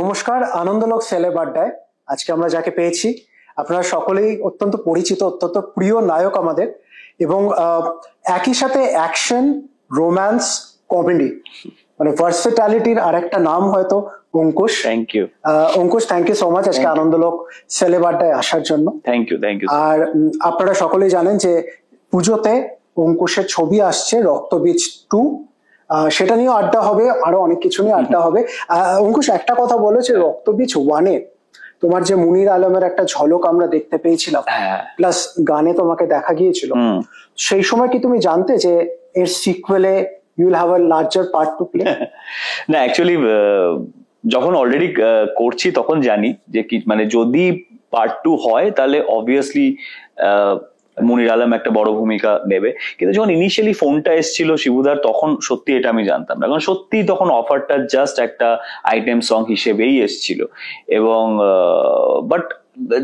নমস্কার, আনন্দলোক সেলেব আড্ডায় আজকে আমরা যাকে পেয়েছি আপনারা সকলেই অত্যন্ত পরিচিত, অত্যন্ত প্রিয় নায়ক আমাদের। এবং একই সাথে অ্যাকশন, রোম্যান্স, কমেডি, মানে ভার্সেটালিটির আর একটা নাম হয়তো Ankush. Thank you Ankush, thank you so much আজকে আনন্দলোক সেলেব আড্ডায় আসার জন্য। থ্যাংক ইউ আর আপনারা সকলেই জানেন যে পুজোতে অঙ্কুশের ছবি আসছে রক্তবীজ 2, সেটা নিয়েও আড্ডা হবে, আরো অনেক কিছু নিয়ে আড্ডা হবে। অঙ্কুশ, একটা কথা বলো যে রক্তবীজ 1-এ তোমার যে মুনির আলমের একটা ঝলক আমরা দেখতে পেয়েছিলাম, প্লাস গানে তোমাকে দেখা গিয়েছিল, সেই সময় কি তুমি জানতে যে এর সিকুয়েলে you will have a larger part to play? না, অ্যাকচুয়ালি যখন অলরেডি করছি তখন জানি যে কি, মানে যদি পার্ট 2 হয় তাহলে অবভিয়াসলি মুনির আলম একটা বড় ভূমিকা নেবে। কিন্তু যখন ইনিশিয়ালি ফোনটা এসেছিল শিবুদার, তখন সত্যি এটা আমি জানতাম না, কারণ সত্যি তখন অফারটা জাস্ট একটা আইটেম সং হিসেবেই এসেছিল। এবং বাট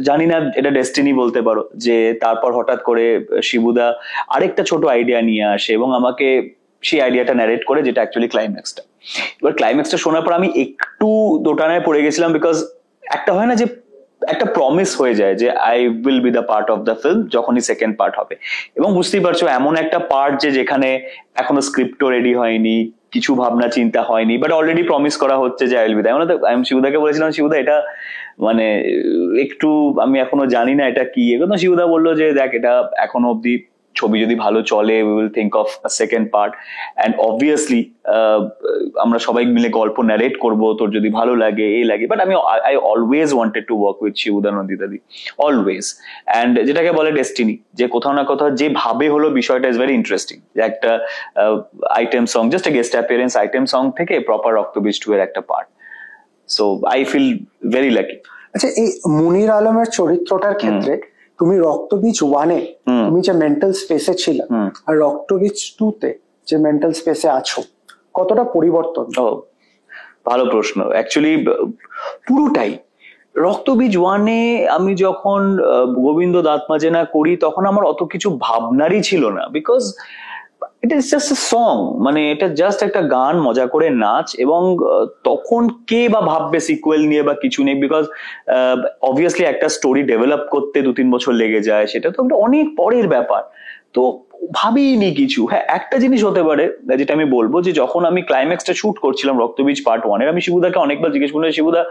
জানি না, এটা ডেস্টিনি বলতে পারো, যে তারপর হঠাৎ করে শিবুদা আরেকটা ছোট আইডিয়া নিয়ে আসে এবং আমাকে সেই আইডিয়াটা ন্যারেট করে, যেটা অ্যাকচুয়ালি ক্লাইম্যাক্সটা। এবার ক্লাইম্যাক্সটা শোনার পর আমি একটু দোটানায় পড়ে গেছিলাম, বিকজ একটা হয় না যে একটা প্রমিস হয়ে যায় যে I will be the part of the film যখনই সেকেন্ড পার্ট হবে। এবং বুঝতেই পারছো এমন একটা পার্ট যে যেখানে এখনো স্ক্রিপ্টও রেডি হয়নি, কিছু ভাবনা চিন্তা হয়নি, বাট অলরেডি প্রমিস করা হচ্ছে যে আই উইল বি দ্য। আমি শিবুদাকে বলেছিলাম, শিবুদা এটা মানে একটু আমি এখনো জানি না এটা কি। এখন শিবুদা বললো যে দেখ, এটা এখনো অব্দি ছবি যদি ভালো চলে we will think of second part, and obviously আমরা সবাই মিলে গল্প ন্যারেট করবো, তোর যদি ভালো লাগে এই লাগে। But I always wanted to work with শিবুদা নন্দিতাদি, অলওয়েজ। অ্যান্ড যেটাকে বলে ডেস্টিনি, যে কোথাও না কোথাও যে ভাবে হলো বিষয়টা ইজ ভেরি ইন্টারেস্টিং, যে একটা item song, just a guest appearance item song থেকে প্রপার রক্তবীজ 2 এর একটা part. So I feel very lucky. আচ্ছা, এই মুনির আলমের চরিত্রটার ক্ষেত্রে তুমি রক্তবীজ 1-এ তুমি যে মেন্টাল স্পেসে ছিল, আর রক্তবীজ 2-তে যে মেন্টাল স্পেসে আছো, কতটা পরিবর্তন? ভালো প্রশ্ন। অ্যাকচুয়ালি পুরোটাই। রক্তবীজ 1-এ আমি যখন গোবিন্দ দাঁত মাজেনা করি, তখন আমার অত কিছু ভাবনারই ছিল না, because it is just a song, মানে এটা জাস্ট একটা গান, মজা করে নাচ। এবং তখন কে বা ভাববে সিকুয়েল নিয়ে বা কিছু নেই, বিকজ অবভিয়াসলি একটা স্টোরি ডেভেলপ করতে 2-3 বছর লেগে যায়, সেটা তো অনেক পরের ব্যাপার। তো ভাবিনি কিছু। হ্যাঁ, একটা জিনিস হতে পারে যেটা আমি বলবো, যে যখন আমি ক্লাইম্যাক্সটা শুট করছিলাম রক্তবীজ পার্ট 1-এর, আমি শিবুদাকে অনেকবার জিজ্ঞেস করলাম, শিবুদা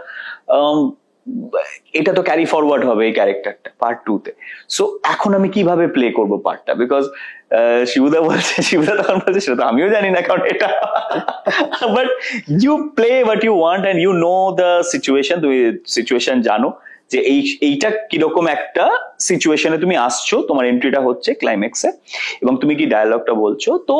এটা তো ক্যারি ফরওয়ার্ড হবে এই ক্যারেক্টারটা পার্ট 2-তে, সো এখন আমি কিভাবে প্লে করবো পার্টটা? বিকজ শিবুদা তখন বলছে সেটা তো আমিও জানি না, কারণ এটা but you play what you want and you know the situation, তুমি সিচুয়েশন জানো যে এইটা কিরকম একটা সিচুয়েশনে তুমি আসছো, তোমার এন্ট্রিটা হচ্ছে ক্লাইম্যাক্সে, এবং তুমি কি ডায়ালগটা বলছো। তো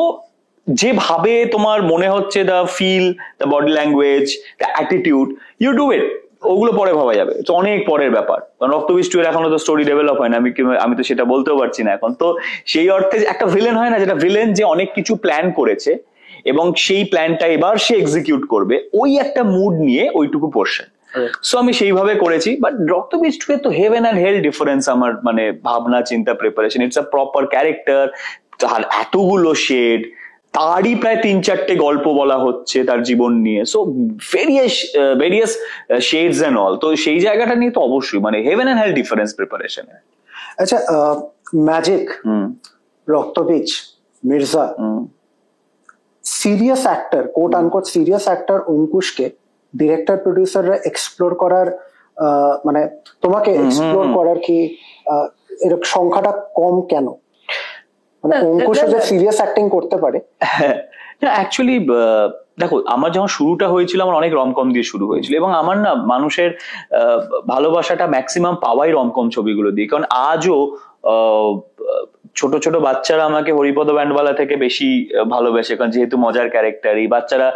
যেভাবে তোমার মনে হচ্ছে, the feel, the body language, the attitude, you do it. ওগুলো পরে ভাবা যাবে, তো অনেক পরের ব্যাপার। কারণ রক্তবীজ 2 এর এখনো তো স্টোরি ডেভেলপ হয় না, আমি তো সেটা বলতেও পারছি না এখন। তো সেই অর্থে একটা ভিলেন হয় না, যেটা ভিলেন যে অনেক কিছু প্ল্যান করেছে এবং সেই প্ল্যানটা এবার সে এক্সিকিউট করবে, ওই একটা মুড নিয়ে ওইটুকু পোর্শন। সো আমি সেইভাবে করেছি। বাট রক্তবীজ 2 এ তো হেভেন অ্যান্ড হেল ডিফারেন্স আমার, মানে ভাবনা চিন্তা, preparation, it's a proper character, তার এতগুলো শেড, তারই প্রায় 3-4টে গল্প বলা হচ্ছে তার জীবন নিয়ে, so various shades and all. তো সেই জায়গাটা নিয়ে তো অবশ্যই মানে heaven and hell difference preparation. আচ্ছা, magic, Raktabeej, Mirza, serious actor, quote unquote serious actor অঙ্কুশকে ডিরেক্টর প্রডিউসাররা এক্সপ্লোর করার, মানে তোমাকে এক্সপ্লোর করার কি এরকম সংখ্যাটা কম কেন? মানে অঙ্কুশ যে সিরিয়াস অ্যাক্টিং করতে পারে। অ্যাকচুয়ালি দেখো, আমার যখন শুরুটা হয়েছিল, আমার অনেক রমকম দিয়ে শুরু হয়েছিল, এবং আমার না মানুষের ভালোবাসাটা ম্যাক্সিমাম পাওয়াই রমকম ছবিগুলো দিয়ে। কারণ আজও ছোট ছোট বাচ্চারা আমাকে হরিপদ ব্যান্ডওয়ালা থেকে বেশি ভালোবাসে, কারণ যেহেতু মজার ক্যারেক্টার। এই বাচ্চারা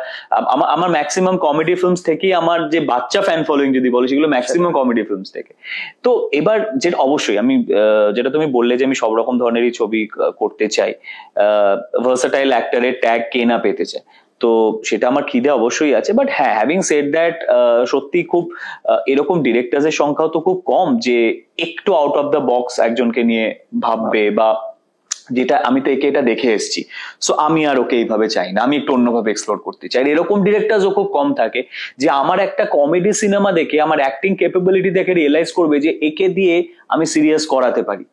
আমার ম্যাক্সিমাম কমেডি ফিল্মস থেকেই, আমার যে বাচ্চা ফ্যান ফলোইং যদি বলো, সেগুলো ম্যাক্সিমাম কমেডি ফিল্মস থেকে। তো এবার যেটা অবশ্যই আমি, যেটা তুমি বললে যে আমি সব রকম ধরনেরই ছবি করতে চাই, ভার্সাটাইল অ্যাক্টরের ট্যাগ কে না পেতে চায়, তো সেটা আমার খিদে অবশ্যই আছে। বাট হ্যাঁ, হ্যাভিং সেড দ্যাট, সত্যি খুব এরকম ডিরেক্টরস এর সংখ্যাও তো খুব কম যে একটু আউট অফ দ্য বক্স একজনকে নিয়ে ভাববে বা যেটা আমি তো একে এটা দেখে এসেছি, সো আমি আর ওকে এইভাবে চাই না, আমি একটু অন্যভাবে এক্সপ্লোর করতে চাই। এরকম ডিরেক্টরও খুব কম থাকে যে আমার একটা কমেডি সিনেমা দেখে, আমার অ্যাক্টিং ক্যাপাবিলিটি দেখে রিয়েলাইজ করবে যে একে দিয়ে আমি সিরিয়াস করাতে পারি।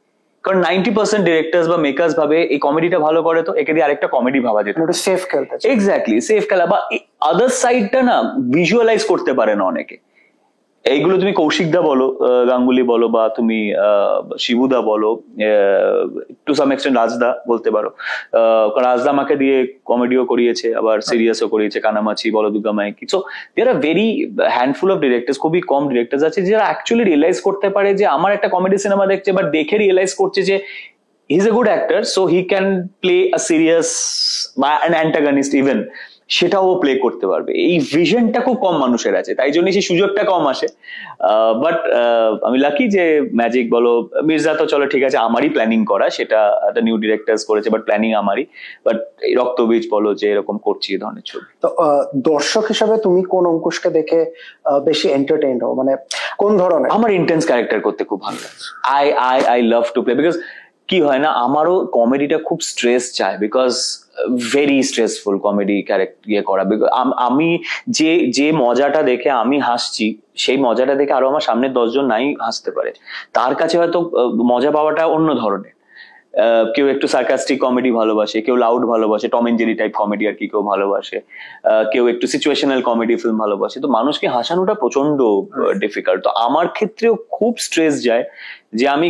কারণ 90% ডিরেক্টরস বা মেকার্স ভাবে এই কমেডিটা ভালো করে, তো একে দিয়ে আরেকটা কমেডি ভাবা যেত। সেফ খেলতে চাই। এক্স্যাক্টলি, সেফ খেলা বা আদার সাইডটা না ভিজুয়ালাইজ করতে পারে না অনেকে। এইগুলো তুমি কৌশিকদা বলো, গাঙ্গুলি বলো, বা তুমি শিবুদা বলো, টু সাম এক্সটেন্ট রাজদা বলতে পারো। রাজদা আমাকে দিয়ে কমেডিও করিয়েছে, আবার সিরিয়াসও করিয়েছে, কানামাছি বলো, দুর্গা মাইকি। So there are very handful of directors, খুবই কম ডিরেক্টরস আছে যারা অ্যাকচুয়ালি রিয়েলাইজ করতে পারে যে আমার একটা কমেডি সিনেমা দেখছে, বাট দেখে রিয়েলাইজ করছে যে he is a good actor, so he can play a serious বা অ্যান অ্যান্টাগনিস্ট ইভেন, সেটাও প্লে করতে পারবে। এই ভিশনটা খুব কম মানুষের আছে, তাই জন্য সেই সুযোগটা কম আসে। বাট আমি লাকি যে ম্যাজিক বলো, মির্জা তো চলো ঠিক আছে, আমারই প্ল্যানিং করা, সেটা একটা নিউ ডিরেক্টরস করেছে, বাট প্ল্যানিং আমারই। বাট এই রক্তবীজ বলো, যে এরকম করছি এই ধরনের ছবি। তো দর্শক হিসাবে তুমি কোন অঙ্কুশকে দেখে বেশি এন্টারটেইন হও, মানে কোন ধরনের? আমার ইন্টেন্স ক্যারেক্টার করতে খুব ভালো লাগে। I love to play, because কি হয় না, আমারও কমেডিটা খুব স্ট্রেস চায়, because very stressful comedy character ইয়ে করা। আমি যে মজাটা দেখে আমি হাসছি, সেই মজাটা দেখে আরো আমার সামনে 10 জন নাই হাসতে পারে, তার কাছে হয়তো মজা পাওয়াটা অন্য ধরনের। কেউ একটু সার্কাস্টিক কমেডি ভালোবাসে, কেউ লাউড ভালোবাসে, Tom and Jerry type comedy আর কি কেউ ভালোবাসে, কেউ একটু সিচুয়েশনাল কমেডি ফিল্ম ভালোবাসে। তো মানুষকে হাসানোটা প্রচন্ড ডিফিকাল্ট। তো আমার ক্ষেত্রেও খুব স্ট্রেস যায় যে আমি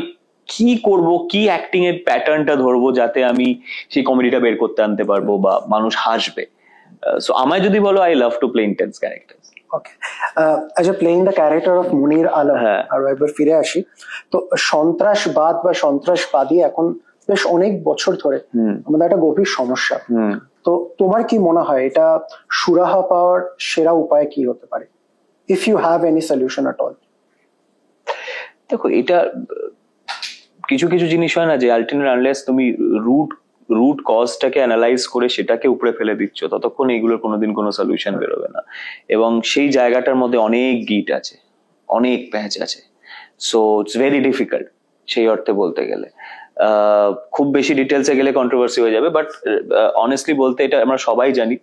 কি করব, কি অ্যাক্টিং এর প্যাটার্নটা ধরবো যাতে আমি সেই কমেডিটা বের করতে আনতে পারবো বা মানুষ হাসবে। সো আমায় যদি বলো, I love to play intense character. Okay, as a playing the character of Munir Alam, আর একবার ফিরে আসি। তো সন্ত্রাসবাদ বা সন্ত্রাসবাদী এখন বেশ অনেক বছর ধরে আমাদের একটা গভীর সমস্যা। তো তোমার কি মনে হয় এটা সুরাহা পাওয়ার সেরা উপায় কি হতে পারে, if you have any solution at all? দেখো, এটা কিছু কিছু জিনিস হয় না যে আলটিমেট আনলেস তুমি রুট কজটাকে অ্যানালাইজ করে সেটাকে উপরে ফেলে দিচ্ছ, ততক্ষণ এইগুলোর কোনোদিন কোনো সলিউশন বেরোবে না। এবং সেই জায়গাটার মধ্যে অনেক গিট আছে, অনেক প্যাঁচ আছে। সো ইটস ভেরি ডিফিকাল্ট সেই অর্থে বলতে গেলে। খুব বেশি ডিটেলসে গেলে কন্ট্রোভার্সি হয়ে যাবে, বাট অনেস্টলি বলতে এটা আমরা সবাই জানি,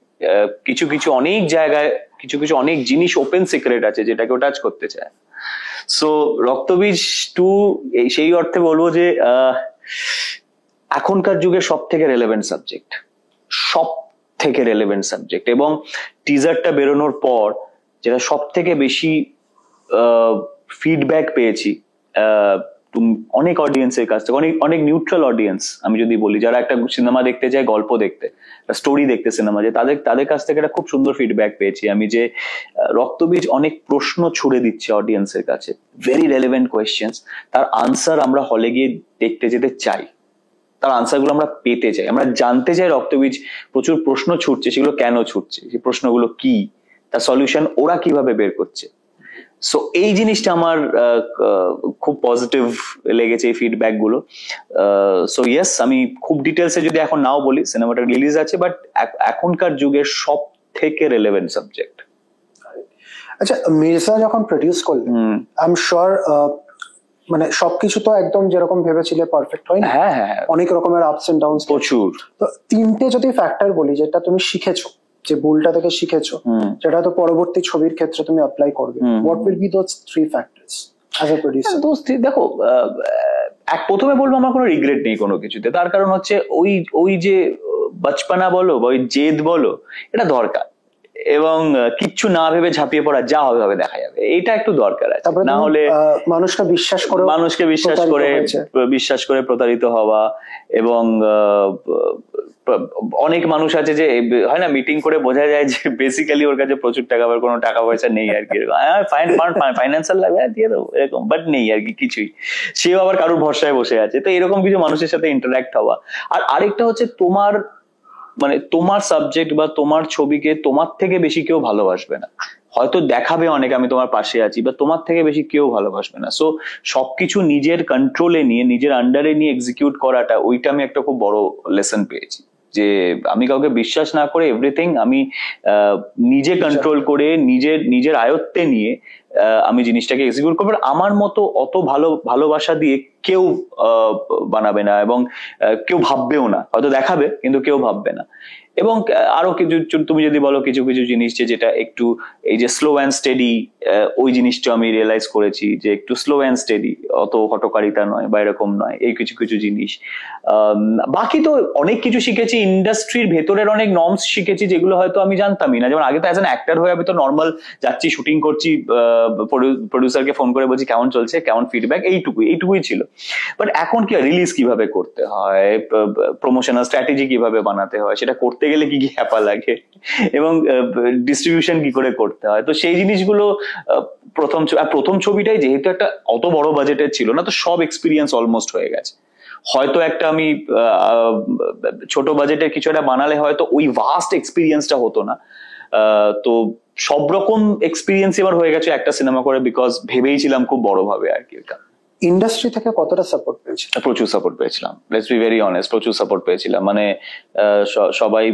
কিছু কিছু অনেক জায়গায় কিছু কিছু অনেক জিনিস ওপেন সিক্রেট আছে যেটা কেউ টাচ করতে চায়। সো রক্তবীজ 2 সেই অর্থে বলবো যে এখনকার যুগে সব থেকে রেলেভেন্ট সাবজেক্ট, সব থেকে রেলেভেন্ট সাবজেক্ট। এবং টিজারটা বেরোনোর পর যেটা সব থেকে বেশি ফিডব্যাক পেয়েছি অনেক অডিয়েন্সের কাছ থেকে, অনেক নিউট্রাল অডিয়েন্স আমি যদি বলি, যারা একটা সিনেমা দেখতে যায়, গল্প দেখতে, স্টোরি দেখতে সিনেমা, যে তাদের কাছ থেকে একটা খুব সুন্দর ফিডব্যাক পেয়েছি আমি, যে রক্তবীজ অনেক প্রশ্ন ছুড়ে দিচ্ছে অডিয়েন্সের কাছে, ভেরি রেলেভেন্ট কোয়েশ্চেন্স, তার আনসার আমরা হলে গিয়ে দেখতে যেতে চাই, তার আনসার গুলো আমরা পেতে চাই, আমরা জানতে চাই রক্তবীজ প্রচুর প্রশ্ন ছুটছে, সেগুলো কেন ছুটছে, সেই প্রশ্নগুলো কি, তার সলিউশন ওরা কিভাবে বের করছে। সো এই জিনিসটা আমার খুব পজিটিভ লেগেছে, এই ফিডব্যাক গুলো। সো ইয়েস, আমি খুব ডিটেলসে যদি এখন নাও বলি, সিনেমাটা রিলিজ আছে, বাট এখনকার যুগের সব থেকে রেলেভেন্ট সাবজেক্ট। আচ্ছা, মির্জা যখন প্রডিউস করলেন, আই এম শিওর মানে সবকিছু তো একদম যেরকম ভেবেছিলে পারফেক্ট হয় না, হ্যাঁ, অনেক রকমের আপস এন্ড ডাউনস প্রচুর। তো 3টে যদি ফ্যাক্টর বলি যেটা তুমি শিখেছো, যে ভুলটা থেকে শিখেছো, যেটা তো পরবর্তী ছবির ক্ষেত্রে তুমি অ্যাপ্লাই করবে, what will be those 3 factors as a producer? দেখো, প্রথমে বলবো আমার কোনো রিগ্রেট নেই কোনো কিছুতে, তার কারণ হচ্ছে ওই যে বচপনা বলো বা ওই জেদ বলো, এটা দরকার। এবং কিচ্ছু না ভেবে ঝাঁপিয়ে পড়া, যা হবে হবে দেখা যাবে, এটা একটু দরকার আছে। না হলে মানুষকে বিশ্বাস করে প্রতারিত হওয়া। এবং অনেক মানুষ আছে যে হয় না, মিটিং করে বোঝা যায় যে বেসিক্যালি ওর কাছে প্রচুর টাকা, আবার কোনো টাকা পয়সা নেই আর কি, ফাইন্যান্সিয়াল লাগবে দিয়ে দেবো এরকম, বাট নেই আর কি কিছুই, সেও আবার কারোর ভরসায় বসে আছে। তো এরকম কিছু মানুষের সাথে ইন্টারাক্ট হওয়া। আর আরেকটা হচ্ছে তোমার সাবজেক্ট বা তোমার ছবিকে তোমার থেকে বেশি কেউ ভালোবাসবে না, হয়তো দেখাবে অনেক আমি তোমার পাশে আছি, বা তোমার থেকে বেশি কেউ ভালোবাসবে না। সো সবকিছু নিজের কন্ট্রোলে নিয়ে, নিজের আন্ডারে নিয়ে এক্সিকিউট করাটা, ওইটা আমি একটা খুব বড় লেসন পেয়েছি, যে আমি কাউকে বিশ্বাস না করে এভরিথিং আমি নিজে কন্ট্রোল করে, নিজের আয়ত্তে নিয়ে আমি জিনিসটাকে এক্সিকিউট করবো। আমার মতো অত ভালোবাসা দিয়ে কেউ বানাবে না, এবং কেউ ভাববেও না, হয়তো দেখাবে কিন্তু কেউ ভাববে না। এবং আরো কিছু তুমি যদি বলো কিছু কিছু জিনিস যেটা একটু এই যে স্লো অ্যান্ড স্টেডি, ওই জিনিসটা আমি রিয়েলাইজ করেছি যে একটু স্লো অ্যান্ড স্টেডি, অত হটকারিতা নয় বা এরকম নয়, এই কিছু কিছু জিনিস। বাকি তো অনেক কিছু শিখেছি, ইন্ডাস্ট্রির ভেতরের অনেক নর্মস শিখেছি যেগুলো হয়তো আমি জানতামই না। যেমন আগে তো অ্যাজ অ্যান অ্যাক্টর হয়ে আমি তো নর্মাল যাচ্ছি, শুটিং করছি, প্রডিউসারকে ফোন করে বলছি কেমন চলছে, কেমন ফিডব্যাক, এইটুকুই ছিল। বাট এখন কি রিলিজ কিভাবে করতে হয়, প্রমোশনাল স্ট্র্যাটেজি কিভাবে বানাতে হয়, সেটা করতে গেলে কি কি হ্যাপা লাগে, এবং ডিস্ট্রিবিউশন কি করে করতে হয়, তো সেই জিনিসগুলো প্রথম ছবিটাই যেহেতু একটা অত বড় বাজেটের ছিল না, তো সব এক্সপিরিয়েন্স অলমোস্ট হয়ে গেছে। হয়তো একটা আমি ছোট বাজেটের কিছু একটা বানালে হয়তো ওই ভাস্ট এক্সপিরিয়েন্সটা হতো না। তো সব রকম এক্সপিরিয়েন্স এবার হয়ে গেছে একটা সিনেমা করে, বিকজ ভেবেইছিলাম খুব বড় ভাবে আর কি। এটা ইন্ডাস্ট্রি থেকে কতটা সাপোর্ট পেয়েছিল? প্রচুর সাপোর্ট পেয়েছিলাম, লেটস বি ভেরি অনেস্ট, প্রচুর সাপোর্ট পেয়েছিলাম। মানে সবাই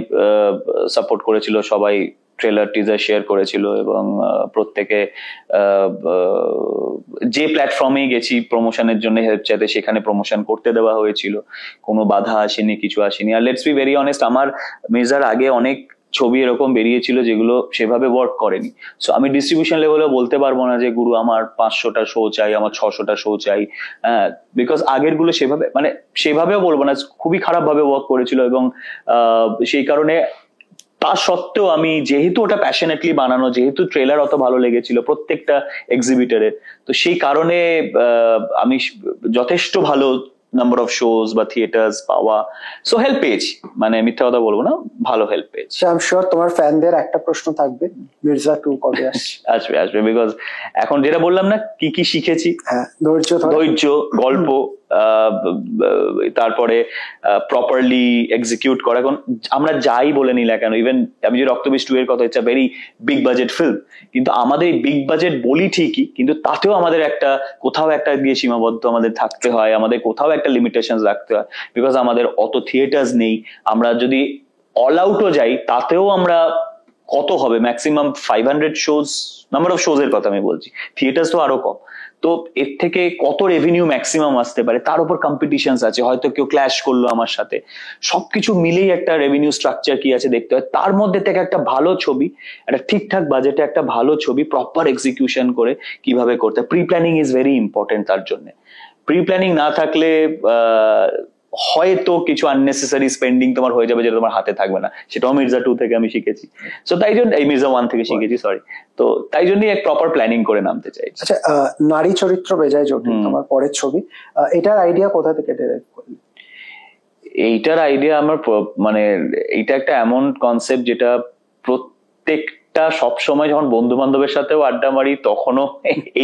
সাপোর্ট করেছিল, সবাই ট্রেলার টিজার শেয়ার করেছিল, এবং প্রত্যেকে যে প্ল্যাটফর্মে গেছি প্রমোশনের জন্য হেল্প চাইতে সেখানে প্রমোশন করতে দেওয়া হয়েছিল, কোনো বাধা আসেনি, কিছু আসেনি। আর লেটস বি ভেরি অনেস্ট, আমার মির্জার আগে অনেক ছবি এরকম বেরিয়েছিল যেগুলো সেভাবে ওয়ার্ক করেনি। সো আমি ডিস্ট্রিবিউশন লেভেলে বলতে পারবো না যে গুরু আমার 500টা শো চাই, আমার 600টা শো চাই, হ্যাঁ, বিকজ আগের গুলো সেভাবে, মানে সেভাবেও বলবো না, খুবই খারাপ ভাবে ওয়ার্ক করেছিল। এবং সেই কারণে তা সত্ত্বেও আমি যেহেতু ওটা প্যাশনেটলি বানানো, যেহেতু ট্রেলার অত ভালো লেগেছিল প্রত্যেকটা এক্সিবিটরের, তো সেই কারণে আমি যথেষ্ট ভালো নাম্বার অফ শোজ বা থিয়েটার্স পাওয়া, সো হেল্প পেয়েছি, মানে মিথ্যা কথা বলবো না, ভালো হেল্প পেয়েছি। আই এম শিওর তোমার ফ্যানদের একটা প্রশ্ন থাকবে, মির্জা 2 কবে আসছে? আসবে, বিকজ এখন যেটা বললাম না কি কি শিখেছি, হ্যাঁ, ধৈর্য, গল্প, তারপরে প্রপারলি এক্সিকিউট করা। এখন আমরা যাই বলে নিই না কেন, ইভেন আমি যে রক্তবীজ 2 এর কথা, it's a very big budget film, কিন্তু আমাদের এই বিগ বাজেট বলি ঠিকই, কিন্তু তাতেও আমাদের একটা কোথাও একটা গিয়ে সীমাবদ্ধ আমাদের থাকতে হয়, আমাদের কোথাও একটা লিমিটেশন রাখতে হয়, বিকজ আমাদের অত থিয়েটার্স নেই। আমরা যদি অল আউটও যাই তাতেও আমরা কত হবে, maximum 500 shows, number of shows এর কথা আমি বলছি, থিয়েটার্স তো আরো কম। তো এর থেকে কত রেভিনিউ ম্যাক্সিমাম আসতে পারে, তার উপর কম্পিটিশন আছে, হয়তো কেউ ক্ল্যাশ করলো আমার সাথে, সবকিছু মিলেই একটা রেভিনিউ স্ট্রাকচার কি আছে দেখতে হয়। তার মধ্যে থেকে একটা ভালো ছবি, একটা ঠিকঠাক বাজেটে একটা ভালো ছবি প্রপার এক্সিকিউশন করে কিভাবে করতে, pre planning is very important. তার জন্য প্রি প্ল্যানিং না থাকলে হয়তো কিছু আননেসেসারি স্পেন্ডিং তোমার হয়ে যাবে, যেটা তোমার হাতে থাকবে না। সেটাও মির্জা 2 থেকে আমি শিখেছি, সো তাই জন্য এই মির্জা 1 থেকে শিখেছি, সরি। তো তাই জন্যই এক প্রপার প্ল্যানিং করে নামতে চাইছি। আচ্ছা, নারী চরিত্র বেজায় জটিল, তোমার পরের ছবি, এটার আইডিয়া কোথা থেকে ডেরাইভ করলে? এইটার আইডিয়া আমার মানে এইটা একটা এমন কনসেপ্ট যেটা প্রত্যেকটা সবসময় যখন বন্ধু বান্ধবের সাথেও আড্ডা মারি তখনও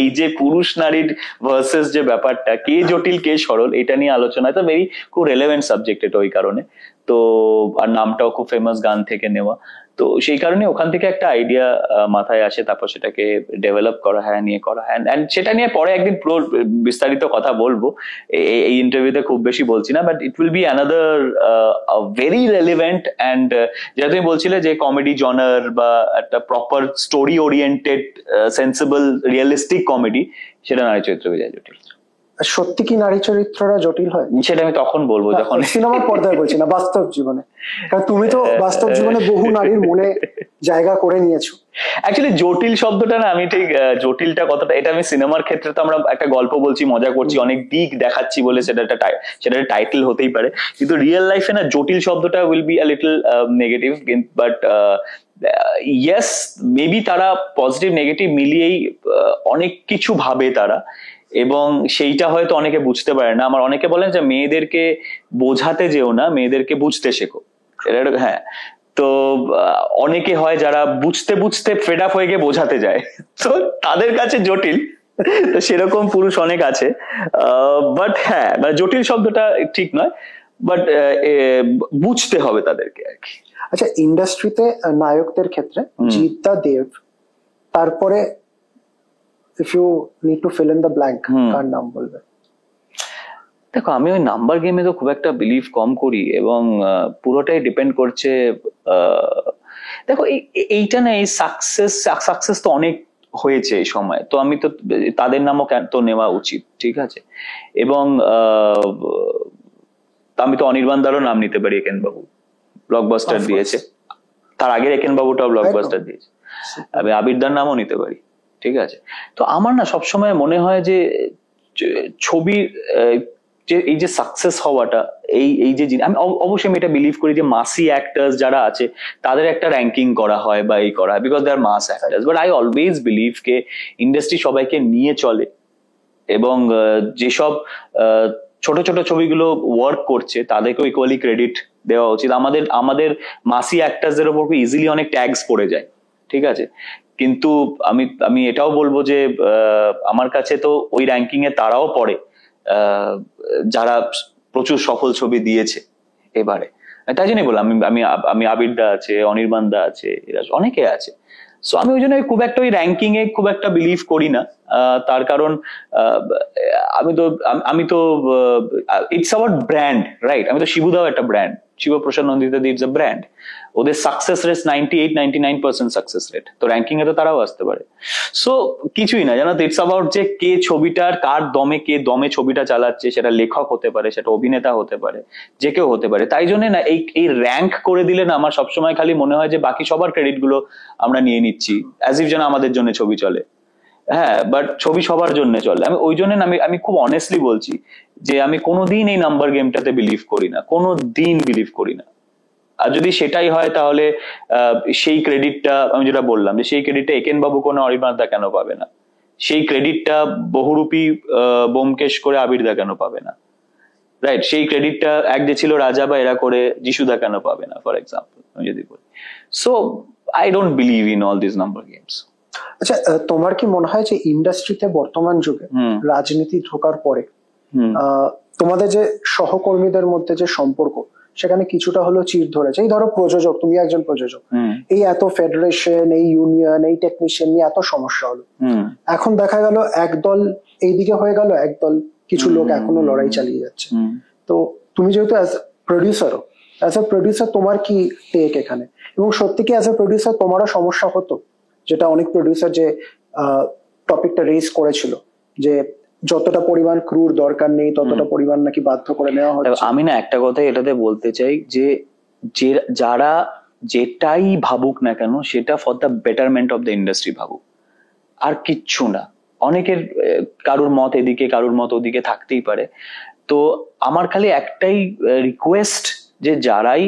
এই যে পুরুষ নারীর ভার্সেস যে ব্যাপারটা, কে জটিল কে সরল, এটা নিয়ে আলোচনা, তো ভেরি খুব রেলেভেন্ট সাবজেক্ট এটা, ওই কারণে। তো আর নামটাও খুব ফেমাস গান থেকে নেওয়া, তো সেই কারণে ওখান থেকে একটা আইডিয়া মাথায় আসে, তারপর সেটাকে ডেভেলপ করা হয়, নিয়ে করা হয়, এন্ড সেটা নিয়ে পরে একদিন পুরো বিস্তারিত কথা বলবো, এই ইন্টারভিউতে খুব বেশি বলছি না, but it will be another very relevant. And যেটা তুমি বলছিলে যে কমেডি জনার বা একটা proper story oriented sensible realistic comedy, সেটা নারী চরিত্র বেজায় জটিল। সত্যি কি নারী চরিত্ররা জটিল হয়? সেটা আমি তখন বলবো যখন সিনেমার পর্দায় বলছি না, বাস্তব জীবনে, কারণ তুমি তো বাস্তব জীবনে বহু নারীর মনে জায়গা করে নিয়েছো। অ্যাকচুয়ালি জটিল শব্দটা না, আমি ঠিক জটিলটা কতটা, এটা আমি সিনেমার ক্ষেত্রে তো আমরা একটা গল্প বলছি, মজা করছি, অনেক দিক দেখাচ্ছি বলে সেটা একটা টাইটেল হতেই পারে, কিন্তু রিয়েল লাইফে না জটিল শব্দটা will be a little negative, but yes, maybe তারা পজিটিভ নেগেটিভ মিলিয়েই অনেক কিছু ভাবে তারা, এবং সেইটা হয়তো অনেকে বুঝতে পারে না। আমার অনেকে বলেন যে মেয়েদেরকে বোঝাতে যেও না, মেয়েদেরকে বুঝতে শেখো, হ্যাঁ। তো অনেকে হয় যারা বুঝতে বুঝতে ফেড আপ হয়ে গিয়ে বোঝাতে যায়, তো তাদের কাছে জটিল, তো সেরকম পুরুষ অনেক আছে। বাট হ্যাঁ, মানে জটিল শব্দটা ঠিক নয়, বাট বুঝতে হবে তাদেরকে আর কি। আচ্ছা, ইন্ডাস্ট্রিতে নায়কদের ক্ষেত্রে জিদ্দা, দেব, তারপরে if you need to fill in the blank, কার নাম বলবে? দেখো, আমি ওই নাম্বার গেমে তো খুব একটা বিলিভ কম করি, এবং পুরোটাই ডিপেন্ড করছে। দেখো এইটা না, এই সাকসেস তো অনেক হয়েছে এই সময়, তো আমি তো তাদের নামও তো নেওয়া উচিত, ঠিক আছে। এবং আমি তো অনির্বাণদারও নাম নিতে পারি, একেন বাবু ব্লকবাস্টার দিয়েছে, তার আগের একেন বাবুটাও ব্লকবাস্টার দিয়েছে, আমি আবিরদার নামও নিতে পারি, ঠিক আছে। তো আমার না সবসময় মনে হয় যে ছবির যে এই যে সাকসেস হওয়াটা, এই যে আমি অবশ্যই আমি এটা বিলিভ করি যে মাসি অ্যাক্টার্স যারা আছে তাদের একটা র্যাঙ্কিং করা হয় বা এই করা হয়, because they are mass actors, but I always believe কে ইন্ডাস্ট্রি সবাইকে নিয়ে চলে, এবং যেসব ছোট ছোট ছবিগুলো ওয়ার্ক করছে তাদেরকেও ইকুয়ালি ক্রেডিট দেওয়া উচিত। আমাদের মাসি অ্যাক্টার্সদের ওপর ইজিলি অনেক ট্যাগস পড়ে যায়, ঠিক আছে, কিন্তু আমি এটাও বলবো যে আমার কাছে তো ওই র্যাঙ্কিং এ তারাও পড়ে যারা প্রচুর সফল ছবি দিয়েছে এবারে। তাই জন্যই বললাম, আমি আবিরদা আছে, অনির্বাণদা আছে, এরা অনেকে আছে। সো আমি ওই জন্য খুব একটা ওই র্যাঙ্কিং এ খুব একটা বিলিভ করি না, তার কারণ আমি তো ইটস আওয়ার ব্র্যান্ড, রাইট? আমি তো শিবুদাও একটা brand, Shiboprosad Nandita it's a brand, ওদের সাকসেস রেট 98-99% সাকসেস রেট, তো র্যাঙ্কিং এ তো তারাও আসতে পারে। সো কিছুই না জানো, ইটস অ্যাবাউট যে কে ছবিটার কার দমে ছবিটা চালাচ্ছে, সেটা লেখক হতে পারে, সেটা অভিনেতা হতে পারে, যে কেউ হতে পারে। তাই জন্য না এই র্যাঙ্ক করে দিলে না আমার সবসময় খালি মনে হয় যে বাকি সবার ক্রেডিট গুলো আমরা নিয়ে নিচ্ছি, অ্যাজ ইফ যেন আমাদের জন্য ছবি চলে। হ্যাঁ, বাট ছবি সবার জন্য চলে। আমি ওই জন্য আমি খুব অনেস্টলি বলছি যে আমি কোনোদিন এই নাম্বার গেমটাতে বিলিভ করি না, কোনোদিন বিলিভ করি না। আর যদি সেটাই হয় তাহলে সেই ক্রেডিটটা আমি যেটা বললাম যে সেই ক্রেডিটটা একেন বাবু কোনো অনির্বাণদা কেন পাবে না, সেই ক্রেডিটটা বহুরূপী বোমকেশ করে আবিরদা কেন পাবে না, রাইট? সেই ক্রেডিটটা এক যে ছিল রাজা বা এরা করে যিশুদা কেন পাবে না, ফর এক্সাম্পল আমি যদি বলি। So I don't believe in all this number games. আচ্ছা, তোমার কি মনে হয় যে ইন্ডাস্ট্রিতে বর্তমান যুগে রাজনীতি ঢোকার পরে তোমাদের যে সহকর্মীদের মধ্যে যে সম্পর্ক সেখানে কিছুটা হলো চির ধরেছে? এই ধরো প্রযোজক, তুমি একজন প্রযোজক, এই এত ফেডারেশন, এই ইউনিয়ন, এই টেকনিশিয়ান নিয়ে এত সমস্যা হলো, এখন দেখা গেল একদল এইদিকে হয়ে গেল, একদল কিছু লোক এখনো লড়াই চালিয়ে যাচ্ছে। তো তুমি যেহেতু অ্যাজ এ প্রডিউসার তোমার কি টেক এখানে? এবং সত্যি কি অ্যাজ এ প্রডিউসার তোমারও সমস্যা হতো, যেটা অনেক প্রডিউসার যে টপিকটা রেজ করেছিল যে যতটা পরিমাণ ক্রুর দরকার নেই ততটা পরিমাণ নাকি বাধ্য করে নেওয়া হচ্ছে? আমি না একটা কথা এটাতে বলতে চাই যে যারা যেটাই ভাবুক না কেন সেটা for the betterment of the industry ভাবুক, আর কিচ্ছু না। অনেকের কারুর মত এদিকে কারুর মত ওদিকে থাকতেই পারে। তো আমার খালি একটাই রিকোয়েস্ট যে যারাই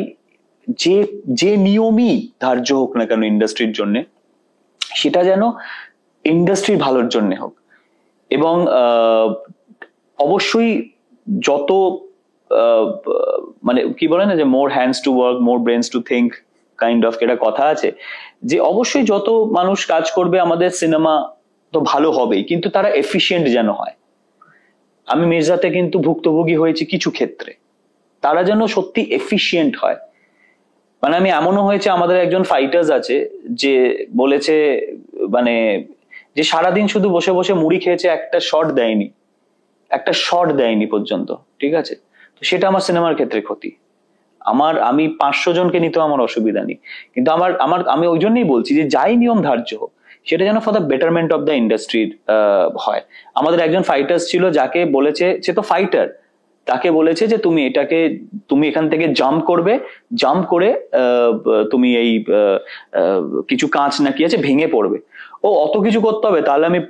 যে নিয়মই ধার্য হোক না কেন ইন্ডাস্ট্রির জন্য, সেটা যেন ইন্ডাস্ট্রির ভালোর জন্য হোক। এবং অবশ্যই যত মানে কি বলে না যে more hands to work more brains to think kind of একটা কথা আছে, যে অবশ্যই যত মানুষ কাজ করবে আমাদের সিনেমা তো ভালো হবেই, কিন্তু তারা এফিশিয়েন্ট যেন হয়। আমি মির্জাতে কিন্তু ভুক্তভোগী হয়েছি কিছু ক্ষেত্রে, তারা যেন সত্যি এফিশিয়েন্ট হয়। মানে আমি এমনও হয়েছে, আমাদের একজন ফাইটার্স আছে যে বলেছে মানে যে সারাদিন শুধু বসে বসে মুড়ি খেয়েছে, একটা শট দেয়নি পর্যন্ত, ঠিক আছে? তো সেটা আমার সিনেমার ক্ষেত্রে ক্ষতি। আমি 500 জনকে নিতেও আমার অসুবিধা নেই, কিন্তু আমি ওই জন্যই বলছি যে যাই নিয়ম ধার্য হোক সেটা যেন for the betterment of the ইন্ডাস্ট্রির হয়। আমাদের একজন ফাইটার্স ছিল যাকে বলেছে, সে তো ফাইটার, তাকে বলেছে যে তুমি এখান থেকে জাম্প করে তুমি এই কিছু কাঁচ না কি আছে ভেঙে পড়বে। ও অত কিছু করতে হবে? তাহলে আমি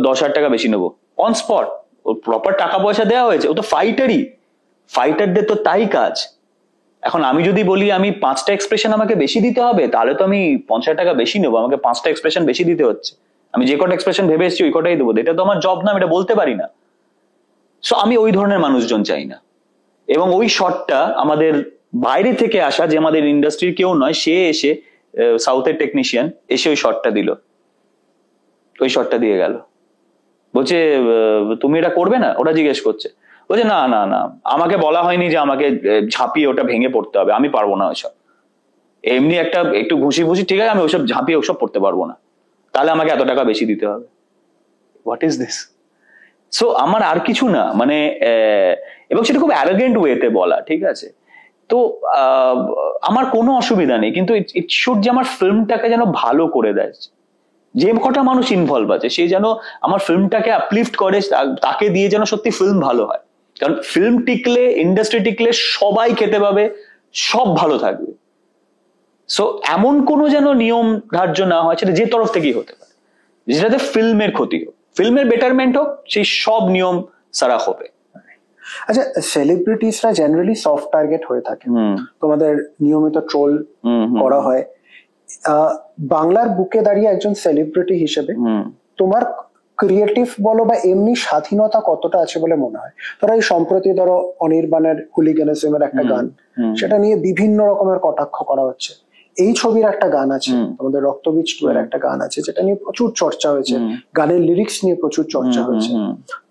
10,000 টাকা বেশি নেবো। অন স্পট ও প্রপার টাকা পয়সা দেওয়া হয়েছে, ও তো ফাইটারদের তো তাই কাজ। এখন আমি যদি বলি আমি 5টা এক্সপ্রেশন আমাকে বেশি দিতে হবে, তাহলে তো আমি 50 টাকা বেশি নেবো, আমাকে 5টা এক্সপ্রেশন বেশি দিতে হচ্ছে। আমি যে কটা এক্সপ্রেশন ভেবে এসেছি ওই কটাই দেবো, এটা তো আমার জব না, আমি এটা বলতে পারি না। সো আমি ওই ধরনের মানুষজন চাই না। এবং ওই শটটা আমাদের বাইরে থেকে আসা, যে আমাদের ইন্ডাস্ট্রির কেউ নয়, সে এসে সাউথের টেকনিশিয়ান এসে ওই শটটা দিয়ে গেল। বলছে তুমি এটা করবে না? ওটা জিজ্ঞেস করছে, বলছে না না না, আমাকে বলা হয়নি যে আমাকে ঝাঁপিয়ে ওটা ভেঙে পড়তে হবে, আমি পারবো না ওইসব। এমনি একটু ঘুষি ঠিক আছে, আমি ওইসব ঝাঁপিয়ে ওসব পড়তে পারবো না, তাহলে আমাকে এত টাকা বেশি দিতে হবে। What is this? সো আমার আর কিছু না, মানে এবং সেটা খুব অ্যারোগেন্ট ওয়েতে বলা, ঠিক আছে? তো আমার কোনো অসুবিধা নেই, কিন্তু ইট শুড যে আমার ফিল্মটাকে যেন ভালো করে দেয়, যে কটা মানুষ ইনভলভ আছে সে যেন আমার ফিল্মটাকে আপলিফট করে, তাকে দিয়ে যেন সত্যি ফিল্ম ভালো হয়। কারণ ফিল্ম টিকলে, ইন্ডাস্ট্রি টিকলে সবাই খেতে পাবে, সব ভালো থাকবে। সো এমন কোনো যেন নিয়ম ধার্য না হয়, সেটা যে তরফ থেকেই হতে পারে, যেটাতে ফিল্মের ক্ষতি হোক, ফিল্মের বেটারমেন্ট হোক, সেই সব নিয়ম সারা হবে। আচ্ছা, সেলিব্রিটিসরা জেনারেলি সফট টার্গেট হয়ে থাকে, তোমাদের নিয়মিত ট্রোল করা হয়। বাংলার বুকে দাঁড়িয়ে একজন সেলিব্রিটি হিসেবে তোমার ক্রিয়েটিভ বলো বা এমনি স্বাধীনতা কতটা আছে বলে মনে হয়? ধরো এই সম্প্রতি ধরো অনির্বাণের হুলিগানিজমের একটা গান, সেটা নিয়ে বিভিন্ন রকমের কটাক্ষ করা হচ্ছে। এই ছবির একটা গান আছে, আমাদের রক্তবীজ 2 এর একটা গান আছে, যেটা নিয়ে প্রচুর চর্চা হয়েছে, গানের লিরিক্স নিয়ে প্রচুর চর্চা হয়েছে।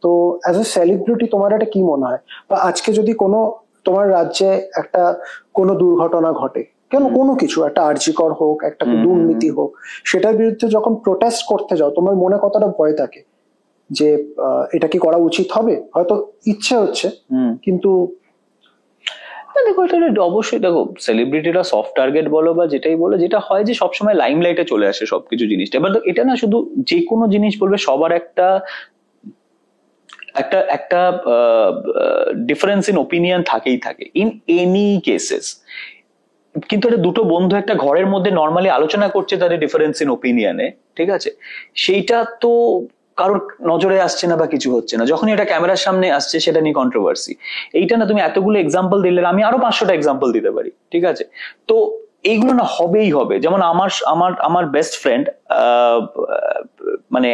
তো অ্যাজ এ সেলিব্রিটি তোমার এটা কি মনে হয়? বা আজকে যদি কোনো তোমার রাজ্যে একটা কোনো দুর্ঘটনা ঘটে, কেন কোনো কিছু একটা আর্জিকর হোক, একটা দুর্নীতি হোক, সেটার বিরুদ্ধে যখন প্রোটেস্ট করতে যাও, তোমার মনে কতটা ভয় থাকে যে এটা কি করা উচিত হবে? হয়তো ইচ্ছে হচ্ছে, কিন্তু দেখো এটা অবশ্যই, দেখো সেলিব্রিটিরা সফট টার্গেট বলো বা যেটাই বলো, যেটা হয় যে সবসময় লাইমলাইটে চলে আসে সবকিছু জিনিসটা। এবার এটা না শুধু যে কোনো জিনিস বলবে, সবার একটা একটা একটা ডিফারেন্স ইন ওপিনিয়ন থাকেই থাকে ইন এনি কেসেস। কিন্তু এটা দুটো বন্ধু একটা ঘরের মধ্যে নর্মালি আলোচনা করছে তাদের ডিফারেন্স ইন ওপিনিয়নে, ঠিক আছে, সেইটা তো কারোর নজরে আসছে না বা কিছু হচ্ছে না। যখনই এটা ক্যামেরার সামনে আসছে সেটা নিয়ে কন্ট্রোভার্সি। এইটা না তুমি এতগুলো এক্সাম্পল দিলে, আমি আরো 500টা এক্সাম্পল দিতে পারি, ঠিক আছে। তো এইগুলো না হবেই হবে। যেমন আমার আমার আমার বেস্ট ফ্রেন্ড মানে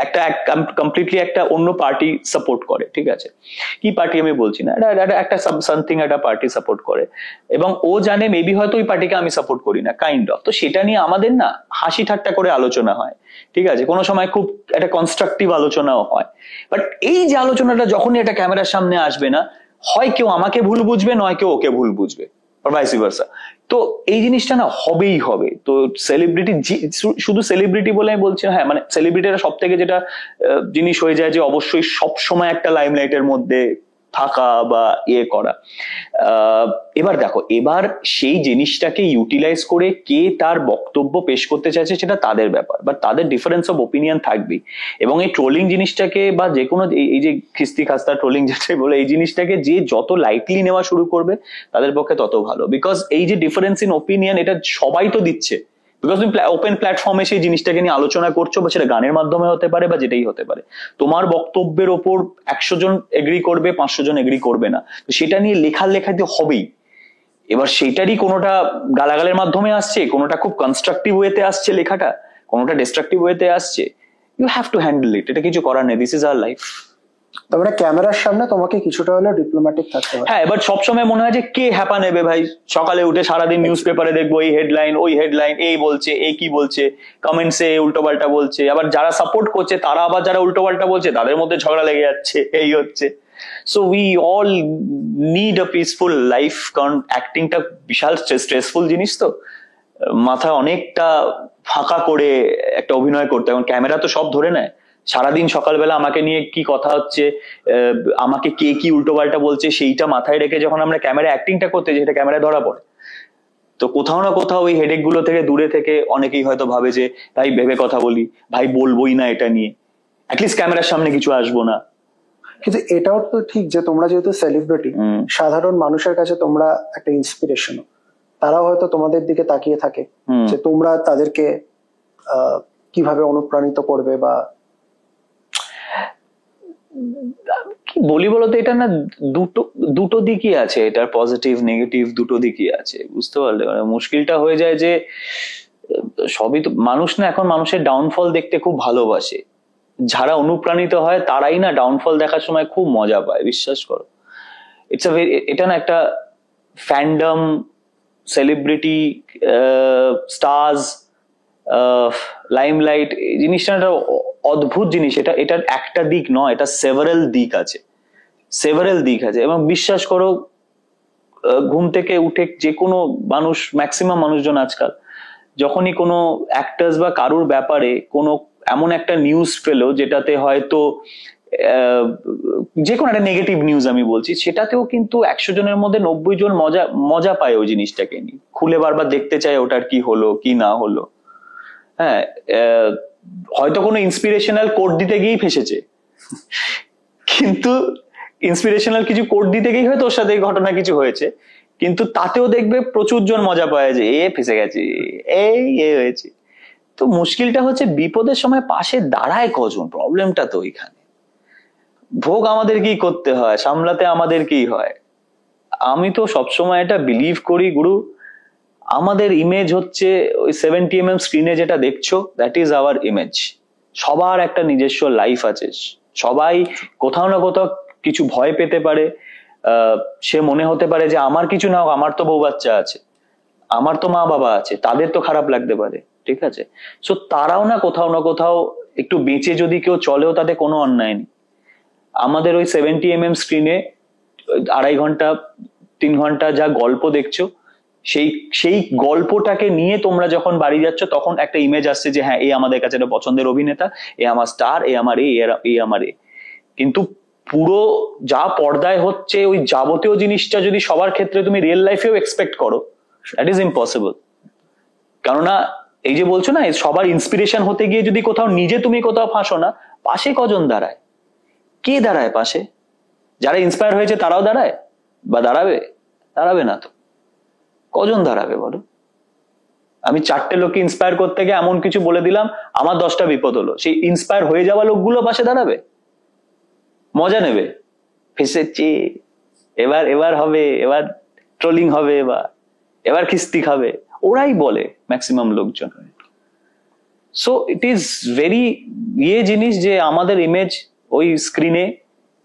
একটা কমপ্লিটলি একটা অন্য পার্টি সাপোর্ট করে, ঠিক আছে, কি পার্টি আমি বলছি না, একটা সামথিং একটা পার্টি সাপোর্ট করে, এবং ও জানে মেবি হয়তো ওই পার্টিকে আমি সাপোর্ট করি না, কাইন্ড অফ। তো সেটা নিয়ে আমাদের না হাসি ঠাট্টা করে আলোচনা হয়, ঠিক আছে, কোনো সময় খুব একটা কনস্ট্রাকটিভ আলোচনাও হয়। বাট এই যে আলোচনাটা যখনই এটা ক্যামেরার সামনে আসবে না, হয় কেউ আমাকে ভুল বুঝবে, নয় কেউ ওকে ভুল বুঝবে, ভাইসি ভার্সা। তো এই জিনিসটা না হবেই হবে। তো সেলিব্রিটি, শুধু সেলিব্রিটি বলে আমি বলছি না, হ্যাঁ মানে সেলিব্রিটিরা সব থেকে যেটা জিনিস হয়ে যায় যে অবশ্যই সব সময় একটা লাইমলাইটের মধ্যে থাকা বা ইয়ে করা। এবার দেখো, এবার সেই জিনিসটাকে ইউটিলাইজ করে কে তার বক্তব্য পেশ করতে চাইছে সেটা তাদের ব্যাপার, বা তাদের ডিফারেন্স অফ ওপিনিয়ন থাকবেই। এবং এই ট্রোলিং জিনিসটাকে বা যে কোনো এই যে খিস্তি খাস্তা ট্রোলিং যেটাই বলে, এই জিনিসটাকে যে যত লাইটলি নেওয়া শুরু করবে তাদের পক্ষে তত ভালো। বিকজ এই যে ডিফারেন্স ইন ওপিনিয়ন, এটা সবাই তো দিচ্ছে, বিকজ তুমি ওপেন প্ল্যাটফর্মে সেই জিনিসটাকে নিয়ে আলোচনা করছো, বা সেটা গানের মাধ্যমে হতে পারে বা যেটাই হতে পারে। তোমার বক্তব্যের ওপর 100 জন এগ্রি করবে, 500 জন এগ্রি করবে না, তো সেটা নিয়ে লেখাতে হবেই। এবার সেটারই কোনোটা গালাগালের মাধ্যমে আসছে, কোনোটা খুব কনস্ট্রাকটিভ ওয়েতে আসছে লেখাটা, কোনোটা ডিস্ট্রাকটিভ ওয়েতে আসছে, you have to handle it. এটা কিছু করার নেই, দিস ইজ আওয়ার লাইফ। তার মানে ক্যামেরার সামনে তোমাকে কিছুটা হলেও ডিপ্লোম্যাটিক থাকতে হবে। হ্যাঁ, এবার সবসময় মনে হয় যে কে হ্যাপা নেবে ভাই, সকালে উঠে সারাদিন নিউজ পেপারে দেখবো এই হেডলাইন ওই হেডলাইন, এই বলছে এই কি বলছে, কমেন্টসে উল্টো পাল্টা বলছে, আবার যারা সাপোর্ট করছে তারা আবার যারা উল্টো পাল্টা বলছে তাদের মধ্যে ঝগড়া লেগে যাচ্ছে, এই হচ্ছে। So we all need a peaceful life, কারণ অ্যাক্টিংটা বিশাল স্ট্রেসফুল জিনিস, তো মাথা অনেকটা ফাঁকা করে একটা অভিনয় করতে, এখন ক্যামেরা তো সব ধরে নেয়। সারাদিন সকালবেলা আমাকে নিয়ে কি কথা হচ্ছে, আমাকে কে কি উল্টো পাল্টা বলছে, সেইটা মাথায় রেখে যখন আমরা ক্যামেরা অ্যাক্টিংটা করতে যাই, সেটা ক্যামেরায় ধরা পড়ে। তো কোথাও না কোথাও ওই হেডেক গুলো থেকে দূরে থেকে অনেকেই হয়তো ভাবে যে ভাই ভেবে কথা বলি, ভাই বলবোই না এটা নিয়ে, অ্যাটলিস্ট ক্যামেরার সামনে কিছু আসবো না। কিন্তু এটাও তো ঠিক যে তোমরা যেহেতু সেলিব্রিটি, সাধারণ মানুষের কাছে তোমরা একটা ইন্সপিরেশন, তারাও হয়তো তোমাদের দিকে তাকিয়ে থাকে যে তোমরা তাদেরকে কিভাবে অনুপ্রাণিত করবে। বা কি বলি বলতো, এটা না দুটো দিকই আছে, এটার পজিটিভ নেগেটিভ দুটো দিকই আছে, বুঝতে পারলে। মানে মুশকিলটা হয়ে যায় যে সবই তো মানুষ না, এখন মানুষের ডাউনফল দেখতে খুব ভালোবাসে। যারা অনুপ্রাণিত হয় তারাই না ডাউনফল দেখার সময় খুব মজা পায়, বিশ্বাস করো। এটা না একটা ফ্যান্ডম, সেলিব্রিটি, স্টার্স, লাইমলাইট, এই জিনিসটা একটা অদ্ভুত জিনিস। এটার একটা দিক নয়, এটা সেভারাল দিক আছে, এবং বিশ্বাস করো, ঘুম থেকে উঠে যে কোনো মানুষ, ম্যাক্সিমাম মানুষজন আজকাল যখনই কোনো অ্যাক্টার্স বা কারুর ব্যাপারে কোনো এমন একটা নিউজ পেলো যেটাতে হয়তো যে কোনো একটা নেগেটিভ নিউজ আমি বলছি, সেটাতেও কিন্তু 100 জনের মধ্যে 90 জন মজা পায় ওই জিনিসটাকে নিয়ে, খুলে বারবার দেখতে চায় ওটার কি হলো কি না হলো। হ্যাঁ, হয়তো কোনো ইন্সপিরেশনাল কোট দিতে গিয়েই ফেসেছে, কিন্তু ইন্সপিরেশনাল কিছু কোট দিতে গিয়ে হয়তো ওর সাথে এই ঘটনা কিছু হয়েছে, কিন্তু তাতেও দেখবে প্রচুর জন মজা পায় যে এ ফেসে গেছে, এ হয়েছে। তো মুশকিলটা হচ্ছে বিপদের সময় পাশে দাঁড়ায় কজন, প্রবলেমটা তো ওইখানে। ভোগ আমাদেরকেই করতে হয়, সামলাতে আমাদেরকেই হয়। আমি তো সবসময় এটা বিলিভ করি গুরু, আমাদের ইমেজ হচ্ছে ওই 70 mm স্ক্রিনে যেটা দেখছো, দ্যাট ইজ আওয়ার ইমেজ। সবার একটা নিজস্ব লাইফ আছে, সবাই কোথাও না কোথাও কিছু ভয় পেতে পারে, সে মনে হতে পারে যে আমার কিছু না হোক, আমার তো বউ বাচ্চা আছে, আমার তো মা বাবা আছে, তাদের তো খারাপ লাগতে পারে, ঠিক আছে? সো তারাও না কোথাও না কোথাও একটু বেঁচে যদি কেউ চলেও তাতে কোনো অন্যায় নেই। আমাদের ওই 70 mm স্ক্রিনে 2.5 ঘন্টা 3 ঘন্টা যা গল্প দেখছো, সেই গল্পটাকে নিয়ে তোমরা যখন বাড়ি যাচ্ছ তখন একটা ইমেজ আসছে যে হ্যাঁ, এ আমাদের কাছে একটা পছন্দের অভিনেতা, এ আমার স্টার, এ আমার এ আমার এ। কিন্তু পুরো যা পর্দায় হচ্ছে ওই যাবতীয় জিনিসটা যদি সবার ক্ষেত্রে তুমি রিয়েল লাইফেও এক্সপেক্ট করো, দ্যাট ইজ ইম্পসিবল। কেননা এই যে বলছো না, সবার ইন্সপিরেশন হতে গিয়ে যদি কোথাও নিজে তুমি কোথাও ফাঁসো না, পাশে কজন দাঁড়ায়? কে দাঁড়ায় পাশে? যারা ইন্সপায়ার হয়েছে তারাও দাঁড়ায় বা দাঁড়াবে? দাঁড়াবে না তো। কজন দাঁড়াবে বলো? আমি 4টে লোককে ইন্সপায়ার করতে গিয়ে এমন কিছু বলে দিলাম, আমার 10টা বিপদ হলো, সেই ইন্সপায়ার হয়ে যাওয়া লোকগুলো পাশে দাঁড়াবে? মজা নেবে? ফেসেছি, এবার হবে, এবার ট্রোলিং হবে, এবার খিস্তি খাবে, ওরাই বলে ম্যাক্সিমাম লোকজন। সো ইট ইজ ভেরি জিনিস যে আমাদের ইমেজ ওই স্ক্রিনে